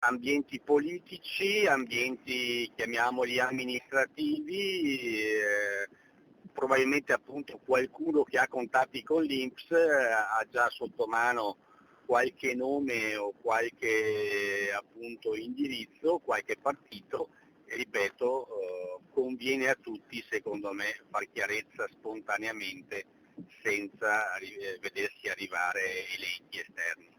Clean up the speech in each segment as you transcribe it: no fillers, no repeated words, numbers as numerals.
ambienti politici, ambienti chiamiamoli amministrativi, probabilmente appunto qualcuno che ha contatti con l'INPS ha già sotto mano qualche nome o qualche appunto indirizzo, qualche partito, e ripeto, conviene a tutti secondo me far chiarezza spontaneamente senza vedersi arrivare elenchi esterni.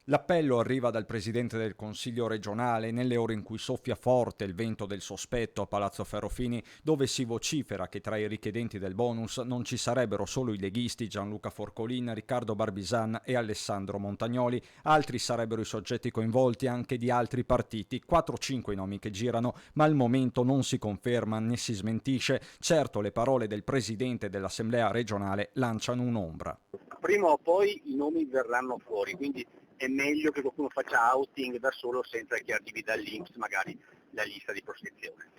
L'appello arriva dal presidente del Consiglio regionale nelle ore in cui soffia forte il vento del sospetto a Palazzo Ferrofini, dove si vocifera che tra i richiedenti del bonus non ci sarebbero solo i leghisti Gianluca Forcolin, Riccardo Barbisan e Alessandro Montagnoli, altri sarebbero i soggetti coinvolti anche di altri partiti, 4-5 nomi che girano, ma al momento non si conferma né si smentisce. Certo, le parole del presidente dell'Assemblea regionale lanciano un'ombra. Prima o poi i nomi verranno fuori, quindi è meglio che qualcuno faccia outing da solo senza che arrivi dall'INPS magari la lista di proscrizione.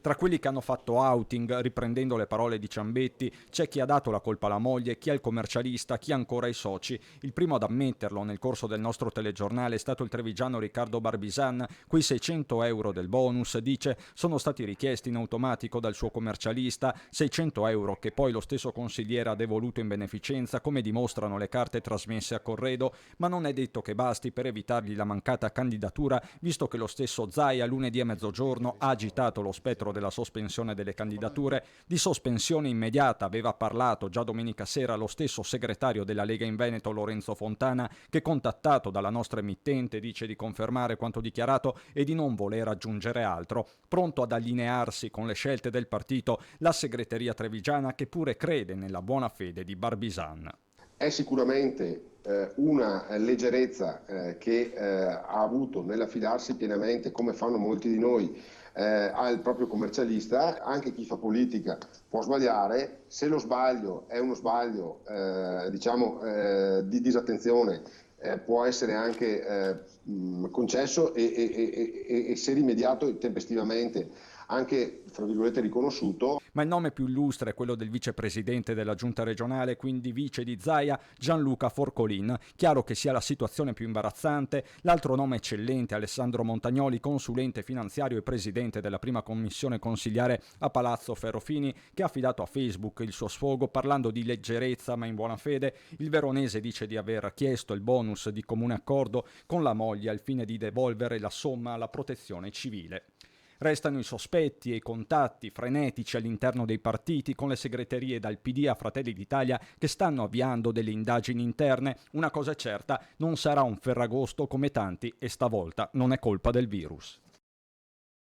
Tra quelli che hanno fatto outing, riprendendo le parole di Ciambetti, c'è chi ha dato la colpa alla moglie, chi al commercialista, chi ancora ai soci. Il primo ad ammetterlo nel corso del nostro telegiornale è stato il trevigiano Riccardo Barbisan. Quei 600 euro del bonus, dice, sono stati richiesti in automatico dal suo commercialista, 600 euro che poi lo stesso consigliere ha devoluto in beneficenza, come dimostrano le carte trasmesse a Corredo, ma non è detto che basti per evitargli la mancata candidatura, visto che lo stesso Zaia lunedì a mezzogiorno ha agitato lo spettro della sospensione delle candidature. Di sospensione immediata aveva parlato già domenica sera lo stesso segretario della Lega in Veneto Lorenzo Fontana, che contattato dalla nostra emittente dice di confermare quanto dichiarato e di non voler aggiungere altro. Pronto ad allinearsi con le scelte del partito la segreteria trevigiana, che pure crede nella buona fede di Barbisan. È sicuramente una leggerezza che ha avuto nell'affidarsi pienamente, come fanno molti di noi, al proprio commercialista. Anche chi fa politica può sbagliare, se lo sbaglio è uno sbaglio di disattenzione, può essere anche concesso e se rimediato tempestivamente anche, fra virgolette, riconosciuto. Ma il nome più illustre è quello del vicepresidente della giunta regionale, quindi vice di Zaia, Gianluca Forcolin. Chiaro che sia la situazione più imbarazzante. L'altro nome eccellente, Alessandro Montagnoli, consulente finanziario e presidente della prima commissione consigliare a Palazzo Ferrofini, che ha affidato a Facebook il suo sfogo parlando di leggerezza ma in buona fede. Il veronese dice di aver chiesto il bonus di comune accordo con la moglie al fine di devolvere la somma alla protezione civile. Restano i sospetti e i contatti frenetici all'interno dei partiti, con le segreterie dal PD a Fratelli d'Italia che stanno avviando delle indagini interne. Una cosa è certa, non sarà un Ferragosto come tanti e stavolta non è colpa del virus.